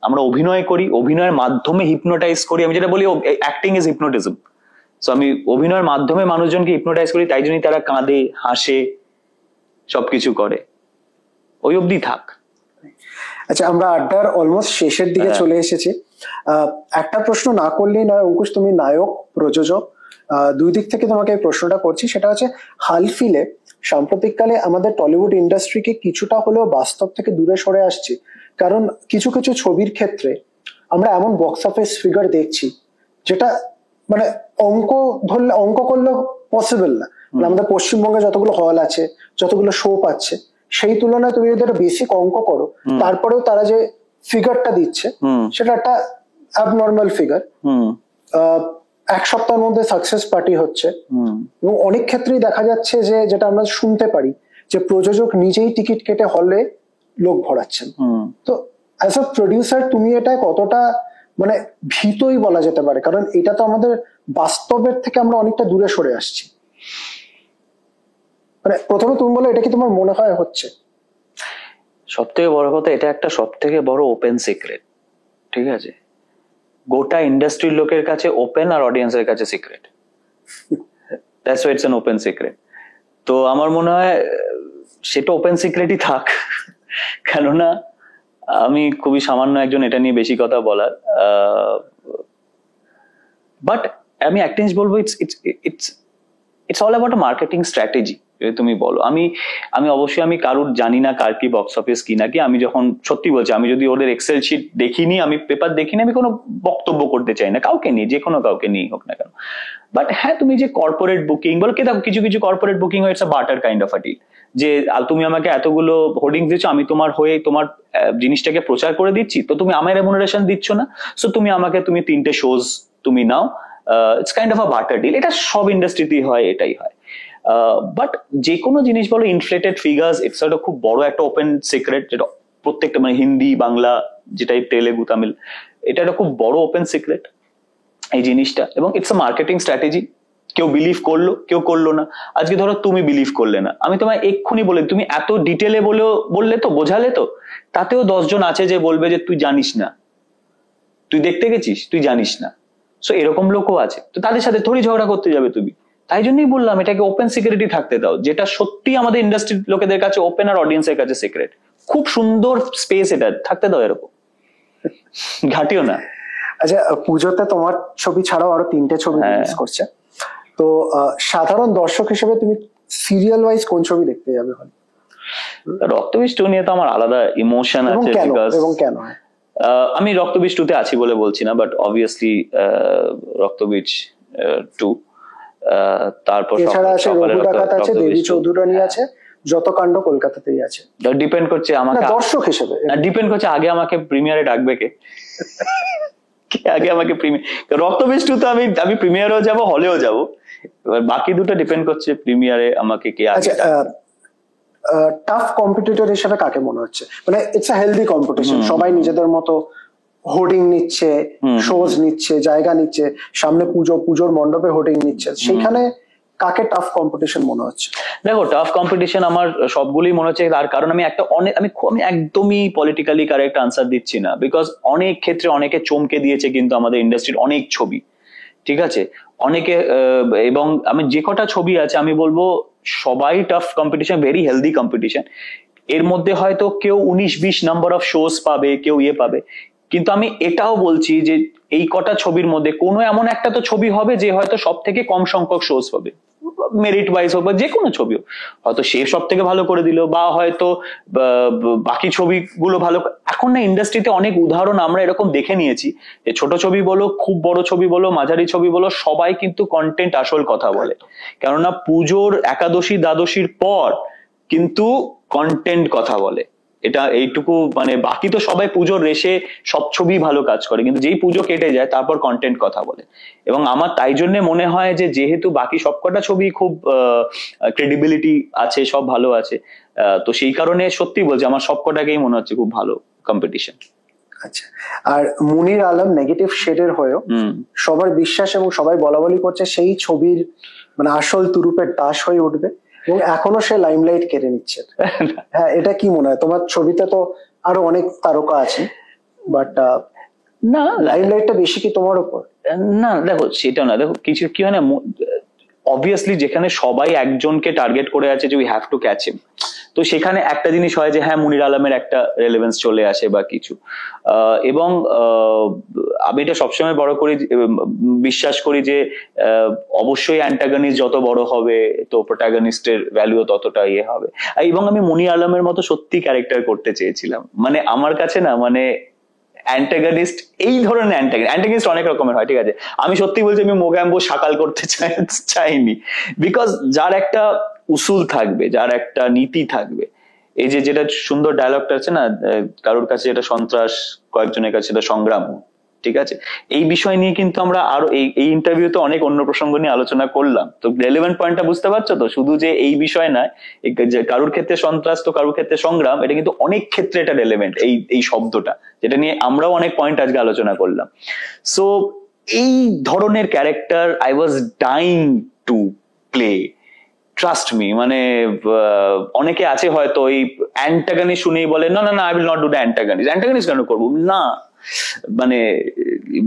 আমরা অভিনয় করি, অভিনয়ের মাধ্যমে হিপনোটাইজ করি। আমি যেটা বলি অ্যাক্টিং ইজ হিপনোটিজম। সো আমি অভিনয়ের মাধ্যমে মানুষজনকে হিপনোটাইজ করি, তাই জন্যই তারা কাঁদে, হাসে, সবকিছু করে। ওই অবধি থাক। আচ্ছা, আমরা আড্ডার অলমোস্ট শেষের দিকে চলে এসেছি। একটা প্রশ্ন না করলেই নয় অঙ্কুশ, তুমি নায়ক, প্রযোজক, দুই দিক থেকে তোমাকে এই প্রশ্নটা করছি। সেটা হচ্ছে, হাল ফিলে সাম্প্রতিককালে আমাদের টলিউড ইন্ডাস্ট্রিকে কিছুটা হলেও বাস্তব থেকে দূরে সরে আসছে। কারণ কিছু কিছু ছবির ক্ষেত্রে আমরা এমন বক্স অফিস ফিগার দেখছি যেটা মানে অঙ্ক করলেও পসিবল না। আমাদের পশ্চিমবঙ্গে যতগুলো হল আছে, যতগুলো শো পাচ্ছে, সেই তুলনায় তুমি যদি একটা বেসিক অঙ্ক করো, তারপরেও তারা যে ফিগারটা দিচ্ছে সেটা একটা অ্যাবনর্মাল ফিগার। এক সপ্তাহের মধ্যে সাকসেস পার্টি হচ্ছে, এবং অনেক ক্ষেত্রেই দেখা যাচ্ছে যে, যেটা আমরা শুনতে পারি, যে প্রযোজক নিজেই টিকিট কেটে হলে লোক ভরাচ্ছেন। তো অ্যাজ আ প্রডিউসার তুমি এটা কতটা মানে ভীতই বলা যেতে পারে? কারণ এটা তো আমাদের বাস্তবের থেকে আমরা অনেকটা দূরে সরে আসছি। মানে প্রথমে তুমি বলো, এটা কি তোমার মনে হয় হচ্ছে? সব থেকে বড় কথা, এটা একটা সব থেকে বড় ওপেন সিক্রেট, ঠিক আছে? গোটা ইন্ডাস্ট্রির লোকের কাছে ওপেন, আর অডিয়েন্সের কাছে secret. That's why it's an open secret. তো আমার মনে হয় সেটা ওপেন সিক্রেটই থাক, কেননা আমি খুবই সামান্য একজন এটা নিয়ে বেশি কথা বলার। বাট আমি একটা জিনিস বলবো, it's all about marketing strategy. তুমি বলো, আমি অবশ্যই আমি কারুর জানি না কার কি বক্স অফিস কি নাকি। আমি যখন সত্যি বলছি, আমি যদি ওদের এক্সেল শিট দেখিনি, আমি পেপার দেখিনি, আমি কোনো বক্তব্য করতে চাই না কাউকে নিয়ে, যে কোনো কাউকে নিয়ে হোক না কেন। বাট হ্যাঁ, তুমি যে কর্পোরেট বুকিং বলো, কে দেখো কিছু কিছু কর্পোরেট বুকিং হয়, it's a barter kind of a deal. যে তুমি আমাকে এতগুলো হোর্ডিং দিচ্ছ, আমি তোমার হয়ে তোমার জিনিসটাকে প্রচার করে দিচ্ছি, তো তুমি আমার রেমুনারেশন দিচ্ছ না, সো তুমি 3টে শোজ তুমি নাও। It's kind of a barter deal. এটা সব ইন্ডাস্ট্রিতেই হয়, এটাই হয়। বাট যে কোনো জিনিস বলো, ইনফ্লেটেড ফিগার্স, ইটস একটা খুব বড় একটা ওপেন সিক্রেট, যেটা প্রত্যেকটা মানে হিন্দি, বাংলা, যেটাই তেলেগু, তামিল, এটা একটা খুব বড় ওপেন সিক্রেট এই জিনিসটা। এবং ইটস আ মার্কেটিং স্ট্র্যাটেজি। কেউ বিলিভ করলো, কেউ করলো না। আজকে ধরো তুমি বিলিভ করলে না, আমি তোমায় এক্ষুনি বলে, তুমি এত ডিটেলে বললে তো, বোঝালে তো, তাতেও 10 জন আছে যে বলবে যে তুই জানিস না, তুই দেখতে গেছিস, তুই জানিস না। সো এরকম লোকও আছে, তো তাদের সাথে থোড়ি ঝগড়া করতে যাবে তুমি? তাই জন্যই বললাম এটাকে ওপেন সিক্রেটই থাকতে দাও, যেটা সত্যি আমাদের ইন্ডাস্ট্রির লোকেদের কাছে ওপেন, আর অডিয়েন্সের কাছে সিক্রেট। খুব সুন্দর স্পেস, এটা থাকতে দাও, এরকম ঘাটিও না। আচ্ছা, পুজোতে তোমার ছবি ছাড়াও আরো 3টে ছবি রিলিজ করছে, তো সাধারণ দর্শক হিসেবে তুমি সিরিয়াল ওয়াইজ কোন ছবি দেখতে যাবে? রক্তবীজ 2 নিয়ে তো আমার আলাদা ইমোশন আছে, এবং কেন? আমি রক্তবীজ 2-তে আছি বলে বলছি না, বাট অবভিয়াসলি রক্তবীজ 2। তারপর এছাড়া আছে রঘু ডাকাত আছে, দেবী চৌধুরানী আছে, যত কাণ্ড কলকাতাতেই আছে। ডিপেন্ড করছে আমাকে, দর্শক হিসেবে ডিপেন্ড করছে আগে আমাকে প্রিমিয়ারে ডাকবে কে, আগে আমাকে রক্তবীজ 2 তো আমি প্রিমিয়ারেও যাব, হলেও যাব, এবার বাকি দুটো ডিপেন্ড করছে প্রিমিয়ারে আমাকে কে আগে। টাফ কম্পিটিটর হিসেবে কাকে মনে হচ্ছে? মানে ইটস আ হেলদি কম্পিটিশন, সবাই নিজেদের মতো হোর্ডিং নিচ্ছে, শোজ নিচ্ছে, জায়গা নিচ্ছে, সামনে পুজোর মণ্ডপে হোর্ডিং নিচ্ছে, সেখানে কাকে টাফ কম্পিটিশন মনে হচ্ছে? দেখো, টাফ কম্পিটিশন আমার সবগুলোই মনে হচ্ছে, তার কারণ আমি একদমই পলিটিক্যালি কারেক্ট আনসার দিচ্ছি না, বিকজ অনেক ক্ষেত্রে অনেকে চমকে দিয়েছে কিন্তু আমাদের ইন্ডাস্ট্রির অনেক ছবি, ঠিক আছে, অনেকে, এবং আমি যে কটা ছবি আছে আমি বলবো সবাই tough competition, very healthy competition. এর মধ্যে হয়তো কেউ 19-20 নাম্বার অফ শোজ পাবে, কেউ পাবে, কিন্তু আমি এটাও বলছি যে এই কটা ছবির মধ্যে কোনো এমন একটা তো ছবি হবে যে হয়তো সব থেকে কম সংখ্যক শোজ পাবে, মেরিট ওয়াইজ হোক বা যে কোনো ছবিও, হয়তো সে সব থেকে ভালো করে দিল, বা হয়তো বাকি ছবিগুলো ভালো। এখন না ইন্ডাস্ট্রিতে অনেক উদাহরণ আমরা এরকম দেখে নিয়েছি যে ছোট ছবি বলো, খুব বড় ছবি বলো, মাঝারি ছবি বলো, সবাই কিন্তু কন্টেন্ট আসল কথা বলে, কেননা পুজোর একাদশী দ্বাদশীর পর কিন্তু কন্টেন্ট কথা বলে। এটা এইটুকু, মানে বাকি তো সবাই পুজোর রেশে সব ছবি ভালো কাজ করে, কিন্তু যেই পুজো কেটে যায় তারপর কন্টেন্ট কথা বলে। এবং আমার তাই জন্য মনে হয় যে যেহেতু বাকি সবকটা ছবি খুব ক্রেডিবিলিটি আছে, সব ভালো আছে, তো সেই কারণে সত্যি বলছি আমার সবকটাকেই মনে হচ্ছে খুব ভালো কম্পিটিশন। আচ্ছা, আর মুনির আলম নেগেটিভ শেডের হয়েও সবার বিশ্বাস এবং সবাই বলা বলি করছে সেই ছবির মানে আসল তুরুপের দাস হয়ে উঠবে, এবং এখনো সে লাইমলাইট কেড়ে নিচ্ছে। হ্যাঁ, এটা কি মনে হয়? তোমার ছবিতে তো আরো অনেক তারকা আছে, বাট না, লাইমলাইটটা বেশি কি তোমার উপর? না দেখো, সেটা না, দেখো কিছু কি হয় না, অবভিয়াসলি যেখানে সবাই একজনকে টার্গেট করে আছে যে উই হ্যাভ টু ক্যাচ হিম, তো সেখানে একটা জিনিস হয় যে হ্যাঁ মুনির আলমের একটা রেলেভেন্স চলে আসে বা কিছু, এবং আমি এটা সবসময় বিশ্বাস করি যে অবশ্যই অ্যান্টাগনিস্ট যত বড় হবে তো প্রোটাগনিস্টের ভ্যালুও ততটা হবে। এবং আমি মুনির আলমের মতো সত্যি ক্যারেক্টার করতে চেয়েছিলাম, মানে আমার কাছে না, মানে অ্যান্টাগনিস্ট, এই ধরনের অ্যান্টাগনিস্ট অনেক রকমের হয়, ঠিক আছে, আমি সত্যি বলছি আমি মোগাম্বো শাকাল করতে চাইনি, বিকজ যার একটা উসুল থাকবে, যার একটা নীতি থাকবে, এই যে যেটা সুন্দর ডায়লগটা আছে না, কারোর কাছে এটা সন্ত্রাস, কয়েকজনের কাছে এটা সংগ্রাম, ঠিক আছে, এই বিষয় নিয়ে কিন্তু আমরা আরো এই ইন্টারভিউতে অনেক অন্য প্রসঙ্গ নিয়ে আলোচনা করলাম, তো রেলেভেন্ট পয়েন্টটা বুঝতে পারছো তো, শুধু যে এই বিষয় নয়, কারোর ক্ষেত্রে সন্ত্রাস তো কারোর ক্ষেত্রে সংগ্রাম, এটা কিন্তু অনেক ক্ষেত্রে এটা রেলেভেন্ট, এই শব্দটা, যেটা নিয়ে আমরাও অনেক পয়েন্ট আজকে আলোচনা করলাম। সো এই ধরনের character I was dying to play, trust me, মানে অনেকে আছে হয়তো ওই অ্যান্টাগনিস্ট শুনেই বলে না না না I will not do the antagonist কেন করবো, না, মানে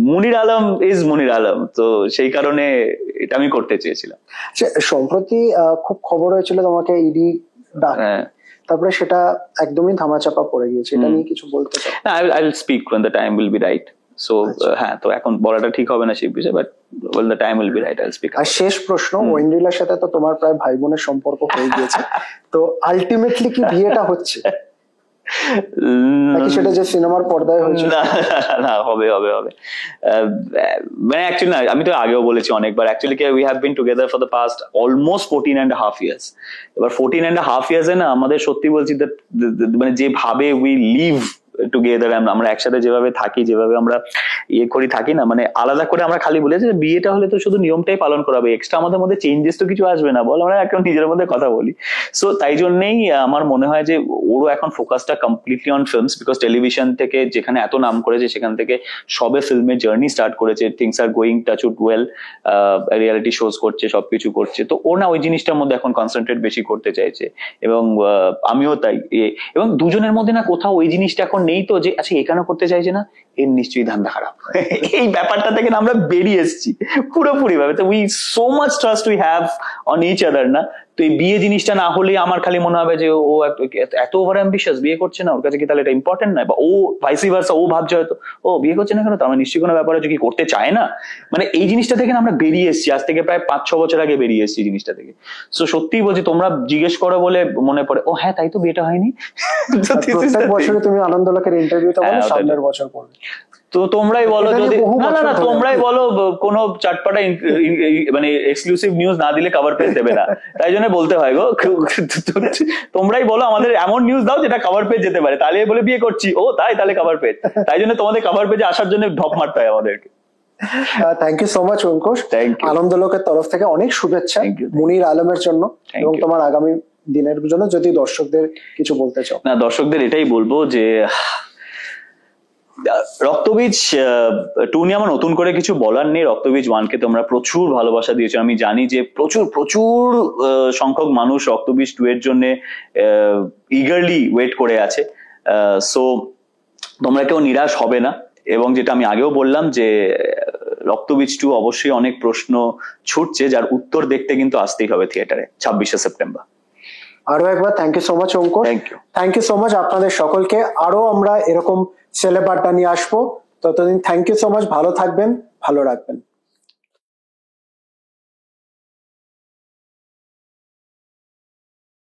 মুনির আলম ইজ মুনির আলম, তো সেই কারণে এটা আমি করতে চেয়েছিলাম। সম্প্রতি খুব খবর হয়েছিল তোমাকে ইডি ডাক, তারপরে সেটা একদমই ধামাচাপা পড়ে গিয়েছে, এটা নিয়ে কিছু বলতে চাও? I will speak when the time will be right. So হ্যাঁ, তো এখন বলাটা ঠিক হবে না সেই বিষয়ে, but when the time will be right I'll speak. আর শেষ প্রশ্ন, ওয়েন্ড্রিলার সাথে তো তোমার প্রায় ভাই বোনের সম্পর্ক হয়ে গিয়েছে, তো আলটিমেটলি কি বিয়েটা হচ্ছে নাকি সেটা যে সিনেমার পর্দায় হয়েছে? না, হবে মানে অ্যাকচুয়ালি না, আমি তো আগেও বলেছি অনেকবার, actually we have been together for the past almost 14.5 years। এবার 14.5 years এ না আমাদের সত্যি বলছি মানে যেভাবে উই লিভ টুগেদার, আমরা একসাথে যেভাবে থাকি, যেভাবে আমরা থাকি না, মানে আলাদা করে আমরা খালি বলেছি যে বিয়েটা হলে তো শুধু নিয়মটাই পালন করা হবে, এক্সট্রা আমাদের মধ্যে চেঞ্জেস তো কিছু আসবে না, বল, আমরা এখন নিজের মধ্যে কথা বলি। সো তাই জন্যই আমার মনে হয় যে ওরও এখন ফোকাসটা completely on films, because television থেকে যেখানে এত নাম করেছে সেখান থেকে সবে ফিল্মের জার্নি স্টার্ট করেছে, things are going touch wood well, reality shows করছে, সবকিছু করছে, তো ও না ওই জিনিসটার মধ্যে এখন কনসেন্ট্রেট বেশি করতে চাইছে, এবং আমিও তাই, এবং দুজনের মধ্যে না কোথাও ওই জিনিসটা এখন নেই তো যে আচ্ছা এখানে করতে চাইছে না, এর নিশ্চয়ই ধান্দা খারাপ, এই ব্যাপারটা থেকে না আমরা বেরিয়ে এসেছি পুরোপুরি ভাবে, তো we so much trust we have on each other না, তো এই বিয়ে জিনিসটা না হলে আমার খালি মনে হবে যে ও এত ওভার অ্যাম্বিশিয়াস, বিয়ে করছে না, ওর কাছে কি তাহলে এটা ইম্পর্টেন্ট নয়, বা ও ভাইসি ভার্সা, ও ভাবছে হয়তো ও বিয়ে করছে না কেন, তো আমার নিশ্চয়ই কোনো ব্যাপার আছে কি করতে চায় না, মানে এই জিনিসটা থেকে আমরা বেরিয়ে এসেছি, আজ থেকে প্রায় 5-6 বছর আগে বেরিয়ে এসেছি জিনিসটা থেকে। সো সত্যিই বলছি, তোমরা জিজ্ঞেস করো বলে মনে পড়ে, ও হ্যাঁ তাই তো বিয়েটা হয়নি। প্রত্যেক বছরে তুমি আনন্দলোকের ইন্টারভিউতে বলো সামনের বছর করবে, তো তোমরাই বলো, এটা নিয়ে যদি বহু না না বছর না ধরে তোমরাই বলো, কোনো চাটপাটা মানে এক্সক্লুসিভ নিউজ না দিলে কভার পেজ দেবে না, তাই জন্য বলতে হয় গো। তোমরাই বলো, আমাদের এমন নিউজ দাও যেটা কভার পেজ যেতে পারে, তাহলে বলে বিয়ে করছি ও তাই, তাহলে কভার পেজ, তাই জন্য তোমাদের কভার পেজে আসার জন্য ঢপ মারতে হয় আমাদেরকে। Thank you so much Ankush. Thank you. আনন্দলোকের তরফ থেকে অনেক শুভেচ্ছা Thank you. মুনির আলমের জন্য Thank এবং you. তোমার আগামী দিনের জন্য। যদি দর্শকদের কিছু বলতে চাও। না, দর্শকদের এটাই বলবো যে রক্তবীজ 2 নিয়ে আমার নতুন করে কিছু বলার নেই। রক্তবীজ 1 কে তোমরা প্রচুর ভালোবাসা দিয়েছো, আমি জানি যে প্রচুর প্রচুর সংখ্যক মানুষ রক্তবীজ 2 এর জন্য ইগারলি ওয়েট করে আছে। সো তোমরা কেউ নিরাশ হবে না, এবং যেটা আমি আগেও বললাম যে রক্তবীজ 2 অবশ্যই অনেক প্রশ্ন ছুটছে, যার উত্তর দেখতে কিন্তু আসতেই হবে থিয়েটারে 26শে সেপ্টেম্বর। আরো একবার thank you so much Ankush. Thank you. Thank you so much আপনাদের সকলকে। আরো আমরা এরকম সেলেব আড্ডা নিয়ে আসবো। ততদিন থ্যাংক ইউ সো মাচ, ভালো থাকবেন, ভালো রাখবেন।